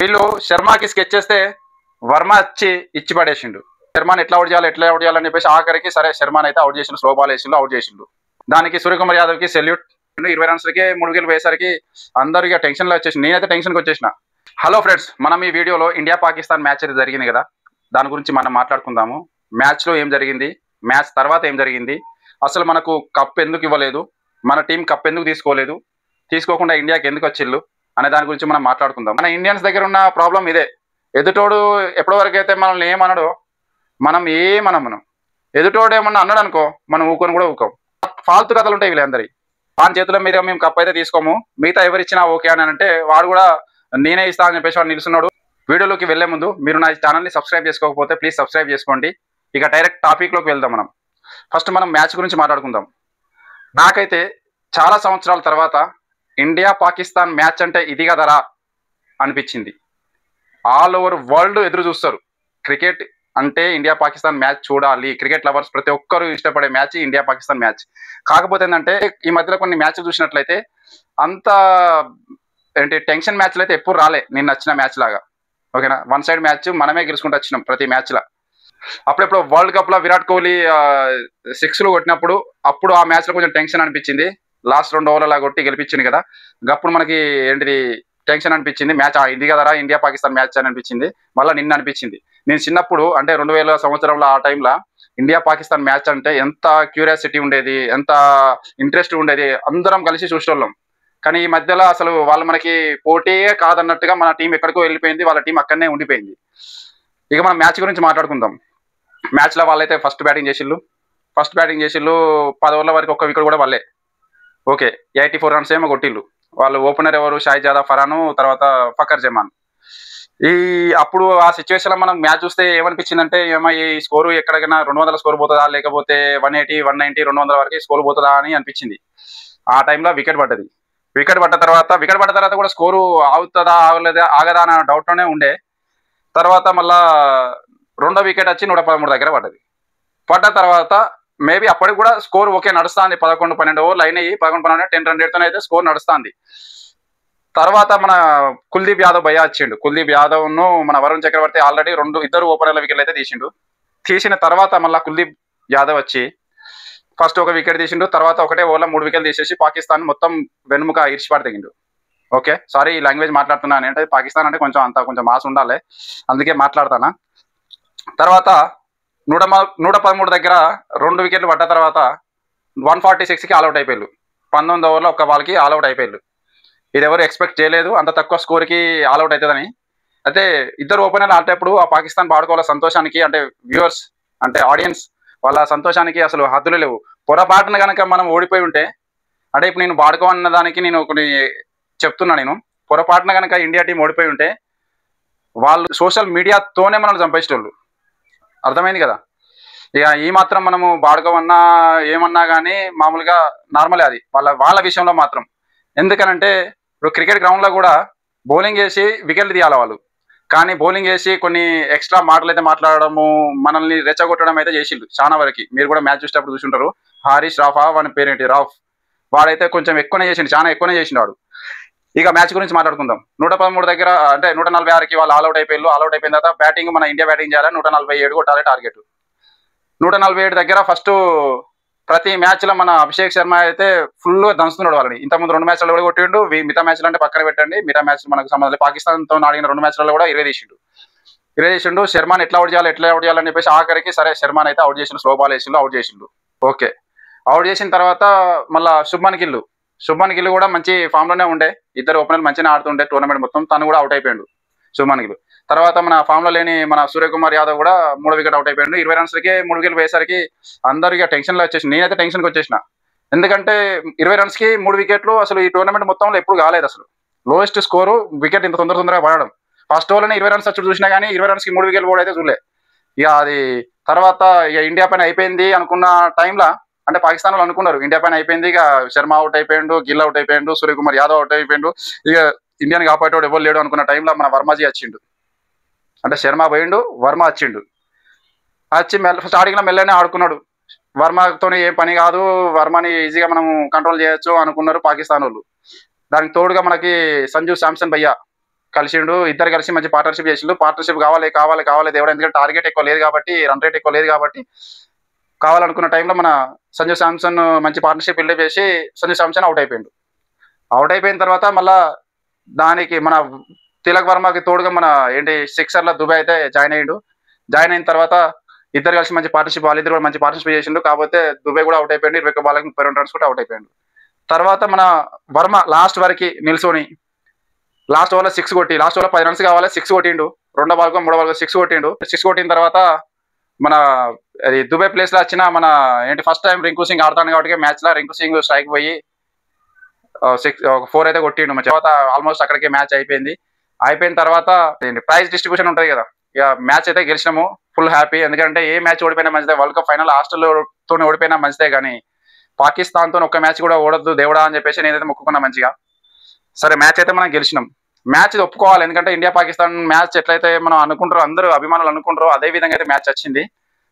వీళ్ళు శర్మకి స్కెచ్ చేస్తే వర్మ వచ్చి ఇచ్చి పడేసిండు. శర్మని ఎట్లా అవుట్ చేయాలని చెప్పేసి ఆఖరికి సరే శర్మని అయితే అవుట్ చేసిండు, స్లో బాల్ వేసిండు, అవుట్ చేసిండు. దానికి సూర్యకుమార్ యాదవ్కి సెల్యూట్. 20 రన్స్లకే 3 వికెట్లు పోయేసరికి అందరూ ఇక టెన్షన్లో వచ్చేసి నేనైతే టెన్షన్కి వచ్చేసిన. హలో ఫ్రెండ్స్, మనం ఈ వీడియోలో ఇండియా పాకిస్తాన్ మ్యాచ్ అయితే జరిగింది కదా, దాని గురించి మనం మాట్లాడుకుందాము. మ్యాచ్లో ఏం జరిగింది, మ్యాచ్ తర్వాత ఏం జరిగింది, అసలు మనకు కప్ ఎందుకు ఇవ్వలేదు, మన టీం కప్ ఎందుకు తీసుకోలేదు, తీసుకోకుండా ఇండియాకి ఎందుకు వచ్చిళ్ళు అనే దాని గురించి మనం మాట్లాడుకుందాం. మన ఇండియన్స్ దగ్గర ఉన్న ప్రాబ్లం ఇదే. ఎదుటోడు ఎప్పటివరకు అయితే మనల్ని ఏమనడో మనం ఏమనము. ఎదుటోడు ఏమన్నా అన్నాడు అనుకో మనం ఊకొని కూడా ఊకోం. ఫాల్తు కథలు ఉంటాయి వీళ్ళందరి. వాని చేతుల మీద మేము కప్ అయితే తీసుకోము, మిగతా ఎవరిచ్చినా ఓకే అని అంటే వాడు కూడా నేనే ఇస్తా అని చెప్పేసి వాడు నిలుస్తున్నాడు. వీడియోలోకి వెళ్లే ముందు మీరు నా ఛానల్ని సబ్స్క్రైబ్ చేసుకోకపోతే ప్లీజ్ సబ్స్క్రైబ్ చేసుకోండి. ఇక డైరెక్ట్ టాపిక్లోకి వెళ్దాం. ఫస్ట్ మనం మ్యాచ్ గురించి మాట్లాడుకుందాం. నాకైతే చాలా సంవత్సరాల తర్వాత ఇండియా పాకిస్తాన్ మ్యాచ్ అంటే ఇది కదరా అనిపించింది. ఆల్ ఓవర్ వరల్డ్ ఎదురు చూస్తారు. క్రికెట్ అంటే ఇండియా పాకిస్తాన్ మ్యాచ్ చూడాలి, క్రికెట్ లవర్స్ ప్రతి ఒక్కరు ఇష్టపడే మ్యాచ్ ఇండియా పాకిస్తాన్ మ్యాచ్. కాకపోతే ఏంటంటే ఈ మధ్యలో కొన్ని మ్యాచ్లు చూసినట్లయితే అంత ఏంటి టెన్షన్ మ్యాచ్లు అయితే ఎప్పుడు రాలే నేను నచ్చిన మ్యాచ్ లాగా. ఓకేనా, వన్ సైడ్ మ్యాచ్ మనమే గెలుచుకుంటూ వచ్చినాం ప్రతి మ్యాచ్లో. అప్పుడెప్పుడు వరల్డ్ కప్లో విరాట్ కోహ్లీ 6లు కొట్టినప్పుడు అప్పుడు ఆ మ్యాచ్లో కొంచెం టెన్షన్ అనిపించింది. లాస్ట్ 2 ఓవర్లు అలా కొట్టి గెలిపించింది కదా, అప్పుడు మనకి ఏంటిది టెన్షన్ అనిపించింది. మ్యాచ్ ఇది కదరా ఇండియా పాకిస్తాన్ మ్యాచ్ అని అనిపించింది. మళ్ళీ నిన్న అనిపించింది. నేను చిన్నప్పుడు అంటే 2000 సంవత్సరంలో ఆ టైంలో ఇండియా పాకిస్తాన్ మ్యాచ్ అంటే ఎంత క్యూరియాసిటీ ఉండేది, ఎంత ఇంట్రెస్ట్ ఉండేది, అందరం కలిసి చూసేవాళ్ళం. కానీ ఈ మధ్యలో అసలు వాళ్ళు మనకి పోటీయే కాదన్నట్టుగా మన టీం ఎక్కడికో వెళ్ళిపోయింది, వాళ్ళ టీం అక్కడనే ఉండిపోయింది. ఇక మనం మ్యాచ్ గురించి మాట్లాడుకుందాం. మ్యాచ్లో వాళ్ళైతే ఫస్ట్ బ్యాటింగ్ చేసిళ్ళు 10 ఓవర్ల వరకు ఒక్క వికెట్ కూడా వాళ్ళే. ఓకే, 84 రన్స్ ఏమో కొట్టిళ్ళు. వాళ్ళు ఓపెనర్ ఎవరు, షాయిజాదా ఫరాను, తర్వాత ఫకర్ జమాన్. అప్పుడు ఆ సిచ్యువేషన్లో మనం మ్యాచ్ చూస్తే ఏమనిపించిందంటే ఏమో ఈ స్కోరు ఎక్కడికైనా 200 స్కోర్ పోతుందా, లేకపోతే 180, 190, 200 వరకు స్కోర్ పోతుందా అని అనిపించింది. ఆ టైంలో వికెట్ పడ్డది. వికెట్ పడ్డ తర్వాత కూడా స్కోరు ఆగుతుందా ఆగదా అన్న డౌట్లోనే ఉండే. తర్వాత మళ్ళా రెండో వికెట్ వచ్చి 113 దగ్గర పడ్డ తర్వాత మేబీ అప్పటికి కూడా స్కోర్ ఓకే నడుస్తుంది. 11-12 ఓవర్లు అయినాయి. 11-12 10 రన్ రేట్తో అయితే స్కోర్ నడుస్తుంది. తర్వాత మన కుల్దీప్ యాదవ్ భయ్యా వచ్చిండు. కుల్దీప్ యాదవ్ను మన వరుణ్ చక్రవర్తి ఆల్రెడీ ఇద్దరు ఓపెనర్ల వికెట్లు అయితే తీసిన తర్వాత మళ్ళీ కుల్దీప్ యాదవ్ వచ్చి ఫస్ట్ ఒక వికెట్ తీసిండు. తర్వాత ఒకటే ఓవర్లో 3 వికెట్లు తీసేసి పాకిస్తాన్ మొత్తం వెనుముక ఇరిచిపాటు తెగిండు. ఓకే, సారీ ఈ లాంగ్వేజ్ మాట్లాడుతున్నాను. అంటే పాకిస్తాన్ అంటే కొంచెం మాస్ ఉండాలి, అందుకే మాట్లాడతానా. తర్వాత 113 దగ్గర 2 వికెట్లు పడ్డ తర్వాత 146కి ఆల్అౌట్ అయిపోయారు. 19 ఓవర్లో ఒక్క బాల్కి ఆల్అౌట్ అయిపోయారు. ఇది ఎవరు ఎక్స్పెక్ట్ చేయలేదు అంత తక్కువ స్కోర్కి ఆల్అౌట్ అవుతుందని. అయితే ఇద్దరు ఓపెనర్లు ఆడేటప్పుడు ఆ పాకిస్తాన్ ఆడుకోవాల సంతోషానికి, అంటే వ్యూవర్స్ అంటే ఆడియన్స్ వాళ్ళ సంతోషానికి అసలు హద్దులు లేవు. పొరపాటున కనుక మనం ఓడిపోయి ఉంటే, అంటే ఇప్పుడు నేను వాడుకోవన్న దానికి నేను కొన్ని చెప్తున్నా. నేను పొరపాటున కనుక ఇండియా టీం ఓడిపోయి ఉంటే వాళ్ళు సోషల్ మీడియాతోనే మనల్ని చంపేసేటోళ్ళు. అర్థమైంది కదా. ఇక ఈ మాత్రం మనము వాడుకోమన్నా ఏమన్నా కానీ మామూలుగా నార్మలే అది వాళ్ళ విషయంలో మాత్రం. ఎందుకనంటే ఇప్పుడు క్రికెట్ గ్రౌండ్లో కూడా బౌలింగ్ వేసి వికెట్లు తీయాలి వాళ్ళు, కానీ బౌలింగ్ వేసి కొన్ని ఎక్స్ట్రా మాటలు అయితే మాట్లాడడము, మనల్ని రెచ్చగొట్టడం అయితే చేసిండు చాలా వరకు. మీరు కూడా మ్యాచ్ చూసేటప్పుడు చూసుంటారు. హారీష్ రాఫా వాని పేరేంటి రాఫ్, వాడైతే కొంచెం ఎక్కువనే చేసిండు, చాలా ఎక్కువనే చేసిండు వాడు. ఇక మ్యాచ్ గురించి మాట్లాడుకుందాం. 113 దగ్గర అంటే 146కి వాళ్ళు ఆల్అౌట్ అయిపోయిన తర్వాత బ్యాటింగ్ మన ఇండియా బ్యాటింగ్ చేయాలి. 147 కొట్టాలి టార్గెట్. 147 దగ్గర ఫస్ట్ ప్రతి మ్యాచ్లో మన అభిషేక్ శర్మ అయితే ఫుల్గా దంచుతున్నాడు వాళ్ళని. ఇంతకుముందు 2 మ్యాచ్లలో కూడా కొట్టిండు. మిగతా మ్యాచ్లు అంటే పక్కన పెట్టండి, మిగతా మ్యాచ్లు మనకు సంబంధం. పాకిస్తాన్తో ఆడిన 2 మ్యాచ్లలో కూడా 20 తీసిండు. శర్మని ఎట్లా అవుట్ చేయాలని చెప్పేసి ఆఖరికి సరే శర్మని అయితే అవుట్ చేసిండు, స్లో బాల్ వేసిండు, అవుట్ చేసిండు. ఓకే, అవుట్ చేసిన తర్వాత మళ్ళీ శుభ్మన్ గిల్ కూడా మంచి ఫామ్లోనే ఉండే. ఇద్దరు ఓపెనర్లు మంచిగా ఆడుతుండే టోర్నమెంట్ మొత్తం. తను కూడా అవుట్ అయిపోయాడు శుభ్మన్ గిల్. తర్వాత మన ఫామ్లో లేని మన సూర్యకుమార్ యాదవ్ కూడా 3 వికెట్ అవుట్ అయిపోయాడు. 20 రన్స్లకే 3 వికెట్లు పోయేసరికి అందరూ ఇక టెన్షన్లో వచ్చేసి నేనైతే టెన్షన్కి వచ్చేసిన. ఎందుకంటే 20 రన్స్కి 3 వికెట్లు అసలు ఈ టోర్నమెంట్ మొత్తంలో ఎప్పుడు కాలేదు. అసలు లోయెస్ట్ స్కోరు వికెట్ ఇంత తొందరగా పడడం. ఫస్ట్ ఓవర్లోనే 20 రన్స్ వచ్చి చూసినా కానీ 20 రన్స్కి 3 వికెట్లు కూడా అయితే చూడలే. ఇక అది తర్వాత ఇక ఇండియా పైన అయిపోయింది అనుకున్న టైంలో, అంటే పాకిస్తాన్ వాళ్ళు అనుకున్నారు ఇండియా పైన అయిపోయింది, ఇక శర్మ అవుట్ అయిపోయాడు, గిల్ అవుట్ అయిపోయాడు, సూర్యకుమార్ యాదవ్ అవుట్ అయిపోయాడు, ఇక ఇండియాని కాపాడేవాడు ఎవరు లేడు అనుకున్న టైంలో మన వర్మజీ వచ్చిండు. అంటే శర్మ పోయిండు, వర్మ వచ్చిండు. వచ్చి స్టార్టింగ్లో మెల్లనే ఆడుకున్నాడు. వర్మతో ఏం పని కాదు, వర్మని ఈజీగా మనం కంట్రోల్ చేయొచ్చు అనుకున్నారు పాకిస్తాన్ వాళ్ళు. దానికి తోడుగా మనకి సంజు శాంసన్ భయ్యా కలిసిండు. ఇద్దరు కలిసి మంచి పార్ట్నర్షిప్ చేసిండు. పార్ట్నర్షిప్ కావాలి కావాలి కావాలి దేవుడు, ఎందుకంటే టార్గెట్ ఎక్కువ లేదు కాబట్టి, రన్ రేట్ ఎక్కువ లేదు కాబట్టి, కావాలనుకున్న టైంలో మన సంజు శాంసన్ మంచి పార్ట్నర్షిప్ బిల్డప్ చేసి సంజు శాంసన్ అవుట్ అయిపోయిండు. అవుట్ అయిపోయిన తర్వాత మళ్ళా దానికి మన తిలక్ వర్మకి తోడుగా మన సిక్సర్ల దుబాయ్ అయితే జాయిన్ అయ్యిండు. జాయిన్ అయిన తర్వాత ఇద్దరు కలిసి మంచి పార్ట్నర్షిప్, వాళ్ళిద్దరు కూడా మంచి పార్ట్నర్షిప్ చేసిండు. కాకపోతే దుబాయ్ కూడా అవుట్ అయిపోయింది. 21 బాల్కి 32 రన్స్ కూడా అవుట్ అయిపోయిండు. తర్వాత మన వర్మ లాస్ట్ వరకు నిల్చొని లాస్ట్ ఓవర్లో 6 కొట్టి, లాస్ట్ ఓవర్లో 10 రన్స్ కావాలి, 6 కొట్టిండు. 2వ బాల్కో 3వ బాల్కో 6 కొట్టిండు. 6 కొట్టిన తర్వాత మన అది దుబాయ్ ప్లేస్ లో వచ్చిన మన ఫస్ట్ టైం రింకు సింగ్ ఆడతాను కాబట్టి మ్యాచ్ లో రింకు సింగ్ స్ట్రైక్ పోయి 4 అయితే కొట్టిండు. తర్వాత ఆల్మోస్ట్ అక్కడికి మ్యాచ్ అయిపోయింది. అయిపోయిన తర్వాత ప్రైజ్ డిస్ట్రిబ్యూషన్ ఉంటుంది కదా, ఇక మ్యాచ్ అయితే గెలిచినాము. Full happy. ఎందుకంటే ఏ మ్యాచ్ ఓడిపోయినా మంచిదే, వరల్డ్ కప్ ఫైనల్ హాస్టల్తో ఓడిపోయినా మంచిదే, కానీ పాకిస్తాన్తో ఒక్క మ్యాచ్ కూడా ఓడద్దు దేవుడా అని చెప్పేసి నేనైతే మొక్కుకున్నా మంచిగా. సరే మ్యాచ్ అయితే మనం గెలిచినాం. మ్యాచ్ ఒప్పుకోవాలి, ఎందుకంటే ఇండియా పాకిస్తాన్ మ్యాచ్ ఎట్లయితే మనం అనుకుంటారో, అందరూ అభిమానులు అనుకుంటారో అదే విధంగా అయితే మ్యాచ్ వచ్చింది.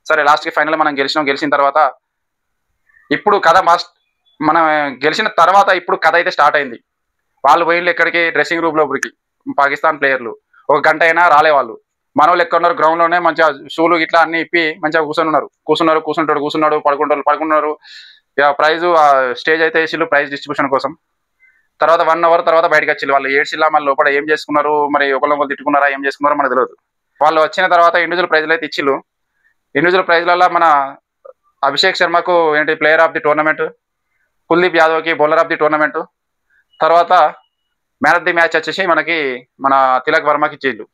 సరే లాస్ట్కి ఫైనల్ మనం గెలిచినాం. గెలిచిన తర్వాత ఇప్పుడు కథ మనం గెలిచిన తర్వాత ఇప్పుడు కథ అయితే స్టార్ట్ అయింది. వాళ్ళు పోయిన ఎక్కడికి, డ్రెస్సింగ్ రూమ్ లోపలికి పాకిస్తాన్ ప్లేయర్లు 1 గంట అయినా రాలే వాళ్ళు. మన వాళ్ళు ఎక్కడ ఉన్నారు, గ్రౌండ్ లోనే మంచిగా షూలు ఇట్లా అన్ని ఇప్పి మంచిగా కూర్చున్నాడు, పడుకున్నారు. ఇక ప్రైజ్ స్టేజ్ అయితే వేసిళ్ళు ప్రైజ్ డిస్ట్రిబ్యూషన్ కోసం. తర్వాత 1 అవర్ తర్వాత బయటకు వచ్చిళ్ళు. వాళ్ళు ఏడ్చిల్లా, మళ్ళీ లోపల ఏం చేసుకున్నారు, మరి ఒకళ్ళు తిట్టుకున్నారా, ఏం చేసుకున్నారో మనకు తెలియదు. వాళ్ళు వచ్చిన తర్వాత ఇండివిజువల్ ప్రైజ్లు అయితే ఇచ్చిళ్ళు. ఇండివిజువల్ ప్రైజ్లలో మన అభిషేక్ శర్మకు player of the tournament, Kuldeep యాదవ్కి బౌలర్ ఆఫ్ ది టోర్నమెంట్, తర్వాత మ్యాన్ ఆఫ్ ది మ్యాచ్ వచ్చేసి మనకి మన తిలక్ వర్మకి ఇచ్చిండు.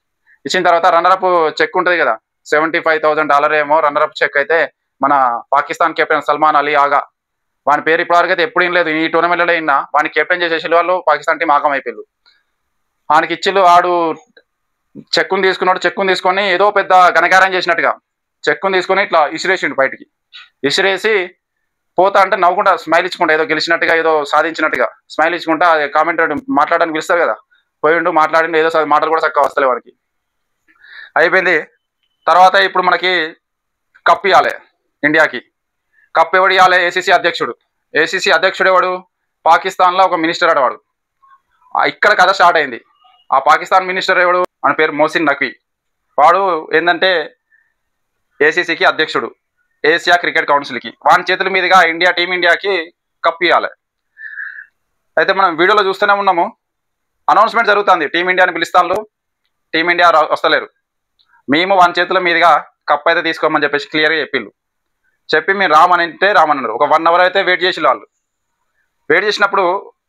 ఇచ్చిన తర్వాత రన్నరప్ చెక్ ఉంటుంది కదా, $75,000 ఏమో రన్నరప్ చెక్ అయితే మన పాకిస్తాన్ కెప్టెన్ సల్మాన్ అలీ ఆగా, వాని పేరు ఇప్పటివరకు అయితే ఎప్పుడు ఏం లేదు, ఈ టోర్నమెంట్లో అయినా వాడిని కెప్టెన్ చేసేసి వాళ్ళు పాకిస్తాన్ టీం ఆగం అయిపోయారు. వానికి ఇచ్చిళ్ళు. ఆడు చెక్కుని తీసుకున్నాడు. చెక్కుని తీసుకొని ఏదో పెద్ద ఘనకార్యం చేసినట్టుగా చెక్కుని తీసుకొని ఇట్లా ఇసిరేసిండు బయటికి. ఇసిరేసి పోతా అంటే నవ్వుకుంటా స్మైల్ ఇచ్చుకుంటా, ఏదో గెలిచినట్టుగా ఏదో సాధించినట్టుగా స్మైల్ ఇచ్చుకుంటా కామెంటరీ మాట్లాడడానికి పిలుస్తారు కదా, పోయిండు మాట్లాడిండు. ఏదో మాటలు కూడా చక్కగా వస్తలే వానికి. అయిపోయింది. తర్వాత ఇప్పుడు మనకి కప్ ఇవ్వాలి ఇండియాకి. కప్ ఎవడు ఇవ్వాలి? ఏసీసీ అధ్యక్షుడు. ఏసీసీ అధ్యక్షుడు ఎవడు? పాకిస్తాన్లో ఒక మినిస్టర్ అడవాడు. ఇక్కడ కథ స్టార్ట్ అయింది. ఆ పాకిస్తాన్ మినిస్టర్ ఎవడు? ఆయన పేరు మోసిన్ నక్వీ. వాడు ఏంటంటే ఏసీసీకి అధ్యక్షుడు, ఏషియా క్రికెట్ కౌన్సిల్కి. వాని చేతుల మీదుగా టీమిండియాకి కప్ ఇవ్వాలి. అయితే మనం వీడియోలో చూస్తూనే ఉన్నాము, అనౌన్స్మెంట్ జరుగుతుంది, టీమిండియాని పిలుస్తాను, టీమిండియా వస్తలేరు, మేము వాని చేతుల మీదుగా కప్ అయితే తీసుకోమని చెప్పేసి క్లియర్గా చెప్పిళ్ళు. చెప్పి మేము రామనంటే రామన్నారు. ఒక 1 అవర్ అయితే వెయిట్ చేసి వాళ్ళు. వెయిట్ చేసినప్పుడు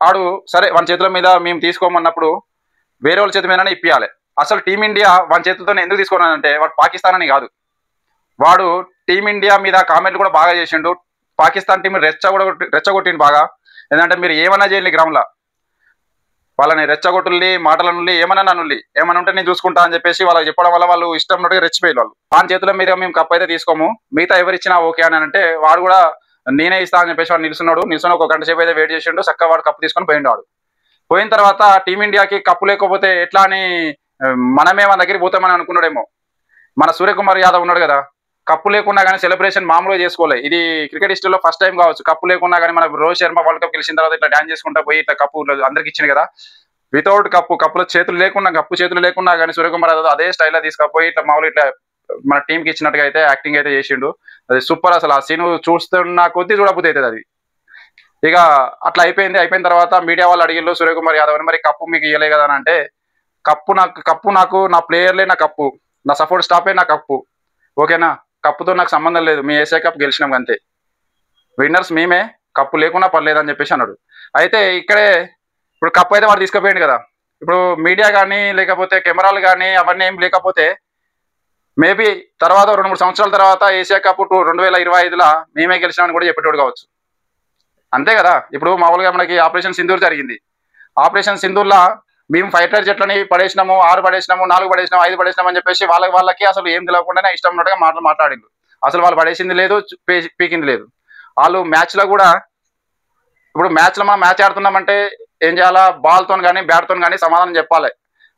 ఆడు సరే వాని చేతుల మీద మేము తీసుకోమన్నప్పుడు వేరే వాళ్ళ చేతి మీదనే ఇప్పియాలి. అసలు టీమిండియా వాని చేతులతో ఎందుకు తీసుకున్నానంటే వాడు పాకిస్తాన్ అని కాదు, వాడు టీమిండియా మీద కామెంట్లు కూడా బాగా చేసిండు. పాకిస్తాన్ టీం రెచ్చగొట్టిండు బాగా. ఎందుకంటే మీరు ఏమన్నా చేయండి గ్రౌండ్లో, వాళ్ళని రెచ్చగొట్టుల్లి, మాటల నుండి ఏమన్నా నన్నుల్లి, ఏమన్నా ఉంటే నేను చూసుకుంటా అని చెప్పేసి వాళ్ళకి చెప్పడం వల్ల వాళ్ళు ఇష్టం ఉన్నట్టుగా రెచ్చిపోయారు. వాళ్ళు వాని చేతుల మీద మేము కప్ అయితే తీసుకోము, మిగతా ఎవరు ఇచ్చినా ఓకే అని అంటే వాడు కూడా నేనే ఇస్తా అని చెప్పేసి వాడు నిల్చుని 1 గంట సేపు అయితే వెయిట్ చేసిండు. చక్కగా వాడు కప్పు తీసుకొని పోయిండు. వాడు పోయిన తర్వాత టీమిండియాకి కప్పు లేకపోతే ఎట్లా అని మనమే మన దగ్గరికి పోతామని అనుకున్నాడేమో. మన సూర్యకుమార్ యాదవ్ ఉన్నాడు కదా, కప్పు లేకున్నా కానీ సెలబ్రేషన్ మామూలుగా చేసుకోలే. ఇది క్రికెట్ హిస్టరీలో ఫస్ట్ టైం కావచ్చు. కప్పు లేకున్నా కానీ మన రోహిత్ శర్మ వరల్డ్ కప్ గెలిచిన తర్వాత ఇట్లా డాన్స్ చేసుకుంటా పోయి ఇట్లా కప్పు అందరికి ఇచ్చింది కదా, వితౌట్ కప్పులో చేతులు లేకున్నా కానీ సూర్యకుమార్ యాదవ్ అదే స్టైల్లో తీసుకపోయి ఇట్లా మామూలు ఇట్లా మన టీంకి ఇచ్చినట్టుగా అయితే యాక్టింగ్ అయితే చేసిండు. అది సూపర్. అసలు ఆ సీన్ చూస్తున్న కొద్దీ చూడబుద్ధి అవుతుంది అది. ఇక అట్లా అయిపోయింది. అయిపోయిన తర్వాత మీడియా వాళ్ళు అడిగిళ్ళు సూర్యకుమార్ యాదవ్ అని, మరి కప్పు మీకు ఇవ్వలే కదా అని అంటే, కప్పు నాకు నా ప్లేయర్లే నా కప్పు, నా సపోర్ట్ స్టాఫే నా కప్పు, ఓకేనా, కప్పుతో నాకు సంబంధం లేదు, మీ ఏషియా కప్ గెలిచినాం అంతే, విన్నర్స్ మేమే, కప్పు లేకున్నా పర్లేదు అని చెప్పేసి అన్నాడు. అయితే ఇక్కడే ఇప్పుడు కప్పు అయితే వాడు తీసుకుపోయాడు కదా, ఇప్పుడు మీడియా కానీ లేకపోతే కెమెరాలు కానీ అవన్నీ ఏం లేకపోతే మేబీ తర్వాత 2-3 సంవత్సరాల తర్వాత ఏషియా కప్ 2025లో మేమే గెలిచినామని కూడా చెప్పేటోడు కావచ్చు. అంతే కదా. ఇప్పుడు మామూలుగా మనకి ఆపరేషన్ సింధూర్ జరిగింది. ఆపరేషన్ సింధూర్లో మేము ఫైటర్ జట్లని పడేసినాము, 6 పడేసినాము, 4 పడేసినాము, 5 పడేసినాము అని చెప్పేసి వాళ్ళకి అసలు ఏం తెలియకుండానే ఇష్టం ఉన్నట్టుగా మాట్లాడిండు. అసలు వాళ్ళు పడేసింది లేదు, పీకింది లేదు. వాళ్ళు మ్యాచ్లో కూడా, ఇప్పుడు మ్యాచ్లో మనం మ్యాచ్ ఆడుతున్నామంటే ఏం చేయాలా, బాల్తో కానీ బ్యాట్తో కానీ సమాధానం చెప్పాలి.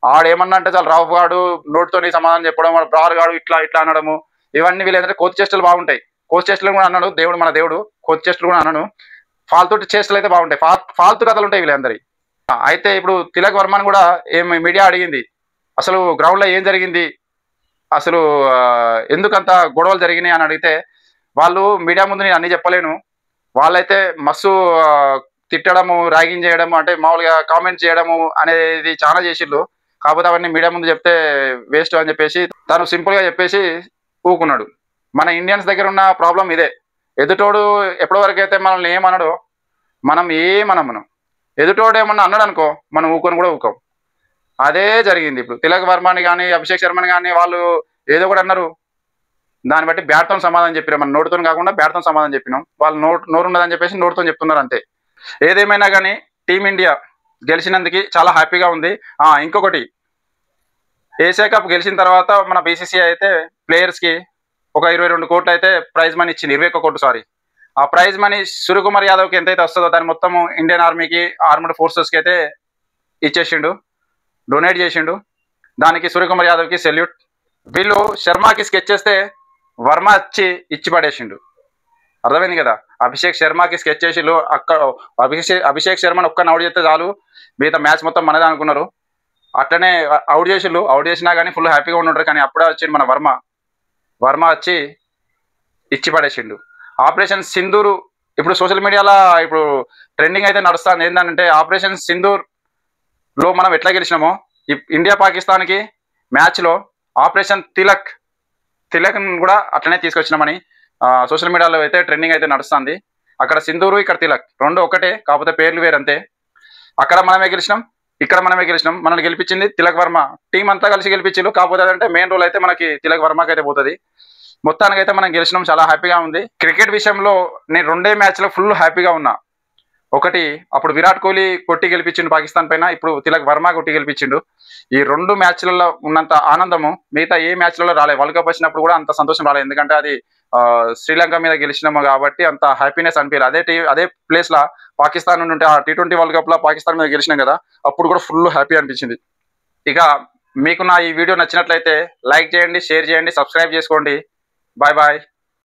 ఆడేమన్నా అంటే చాలా రావు గాడు నోటితోని సమాధానం చెప్పడం, వాడు బ్రార్ గాడు ఇట్లా అనడము, ఇవన్నీ వీళ్ళు ఏంటంటే కోచ్ చేష్టలు బాగుంటాయి. కోచ్ చేష్టలు కూడా అన్నాడు దేవుడు, మన దేవుడు కోచ్ చేష్టలు కూడా అన్నాను. ఫాల్తు చేష్టలు అయితే బాగుంటాయి, ఫాల్తు కథలు ఉంటాయి వీళ్ళందరి. అయితే ఇప్పుడు తిలక్ వర్మని కూడా ఏమి మీడియా అడిగింది, అసలు గ్రౌండ్లో ఏం జరిగింది, అసలు ఎందుకంత గొడవలు జరిగినాయి అని అడిగితే వాళ్ళు మీడియా ముందు నేను అన్ని చెప్పలేను, వాళ్ళైతే మస్తు తిట్టడము, ర్యాగింగ్ చేయడము, అంటే మామూలుగా కామెంట్ చేయడము అనేది చాలా చేసిళ్ళు. కాకపోతే అవన్నీ మీడియా ముందు చెప్తే వేస్ట్ అని చెప్పేసి తను సింపుల్గా చెప్పేసి ఊకున్నాడు. మన ఇండియన్స్ దగ్గర ఉన్న ప్రాబ్లం ఇదే. ఎదుటోడు ఎప్పటి వరకు అయితే మనల్ని ఏమనడో మనం మనం ఎదుటోడు ఏమన్నా అన్నాడు అనుకో మనం ఊకొని కూడా ఊకోం. అదే జరిగింది. ఇప్పుడు తిలక్ వర్మని కానీ అభిషేక్ శర్మని కానీ వాళ్ళు ఏదో కూడా అన్నారు, దాన్ని బట్టి బ్యాట్తో సమాధానం చెప్పినాం. మన నోటితో కాకుండా బ్యాట్తో సమాధానం చెప్పినాం. వాళ్ళు నోరు ఉండదని చెప్పేసి నోటితో చెప్తున్నారు అంతే. ఏదేమైనా కానీ టీమిండియా గెలిచినందుకు చాలా హ్యాపీగా ఉంది. ఇంకొకటి, ఏషియా కప్ గెలిచిన తర్వాత మన బీసీసీఐ అయితే ప్లేయర్స్కి ఒక 22 కోట్లు అయితే ప్రైజ్ మనీ ఇచ్చింది. 21 కోట్లు సారీ. ఆ ప్రైజ్ మనీ సూర్యకుమార్ యాదవ్కి ఎంతైతే వస్తుందో దాన్ని మొత్తం ఇండియన్ ఆర్మీకి, ఆర్మ్డ్ ఫోర్సెస్కి అయితే ఇచ్చేసిండు, డొనేట్ చేసిండు. దానికి సూర్యకుమార్ యాదవ్కి సెల్యూట్. వీళ్ళు శర్మకి స్కెచ్ చేస్తే వర్మ వచ్చి ఇచ్చి పడేసిండు. అర్థమైంది కదా. అభిషేక్ శర్మకి స్కెచ్ చేసిళ్ళు. అభిషేక్ శర్మని ఒక్క అవుట్ చేస్తే చాలు, మిగతా మ్యాచ్ మొత్తం మనదే అనుకున్నారు. అట్లనే అవుట్ చేసిళ్ళు. అవుట్ చేసినా కానీ ఫుల్ హ్యాపీగా ఉండుంటారు. కానీ అప్పుడే వచ్చిండు మన వర్మ వచ్చి ఇచ్చి పడేసిండు. ఆపరేషన్ సింధూర్ ఇప్పుడు సోషల్ మీడియాలో ఇప్పుడు ట్రెండింగ్ అయితే నడుస్తుంది. ఏంటంటే ఆపరేషన్ సింధూర్లో మనం ఎట్లా గెలిచినామో ఇండియా పాకిస్తాన్కి మ్యాచ్లో ఆపరేషన్ తిలక్ కూడా అట్లనే తీసుకొచ్చినామని సోషల్ మీడియాలో అయితే ట్రెండింగ్ అయితే నడుస్తుంది. అక్కడ సింధూరు, ఇక్కడ తిలక్ రెండు ఒకటే, కాకపోతే పేర్లు వేరంతే. అక్కడ మనమే గెలిచినాం, ఇక్కడ మనమే గెలిచినాం. మనల్ని గెలిపించింది తిలక్ వర్మ. టీం అంతా కలిసి గెలిపించారు. కాకపోతే అదంటే మెయిన్ రోల్ అయితే మనకి తిలక్ వర్మకి అయితే పోతుంది. మొత్తానికి అయితే మనం గెలిచినాం, చాలా హ్యాపీగా ఉంది. క్రికెట్ విషయంలో నేను 2 మ్యాచ్లో ఫుల్ హ్యాపీగా ఉన్నా. ఒకటి అప్పుడు విరాట్ కోహ్లీ కొట్టి గెలిపించిండు పాకిస్తాన్ పైన, ఇప్పుడు తిలక్ వర్మ కొట్టి గెలిపించిండు. ఈ 2 మ్యాచ్లలో ఉన్నంత ఆనందము మిగతా ఏ మ్యాచ్లలో రాలేదు. వరల్డ్ కప్ వచ్చినప్పుడు కూడా అంత సంతోషం రాలేదు, ఎందుకంటే అది శ్రీలంక మీద గెలిచినాము కాబట్టి అంత హ్యాపీనెస్ అనిపించారు. అదే ప్లేస్లో పాకిస్తాన్ నుండి ఉంటే ఆ T20 వరల్డ్ కప్లో పాకిస్తాన్ మీద గెలిచినాం కదా, అప్పుడు కూడా ఫుల్ హ్యాపీ అనిపించింది. ఇక మీకు నా ఈ వీడియో నచ్చినట్లయితే లైక్ చేయండి, షేర్ చేయండి, సబ్స్క్రైబ్ చేసుకోండి. Bye bye.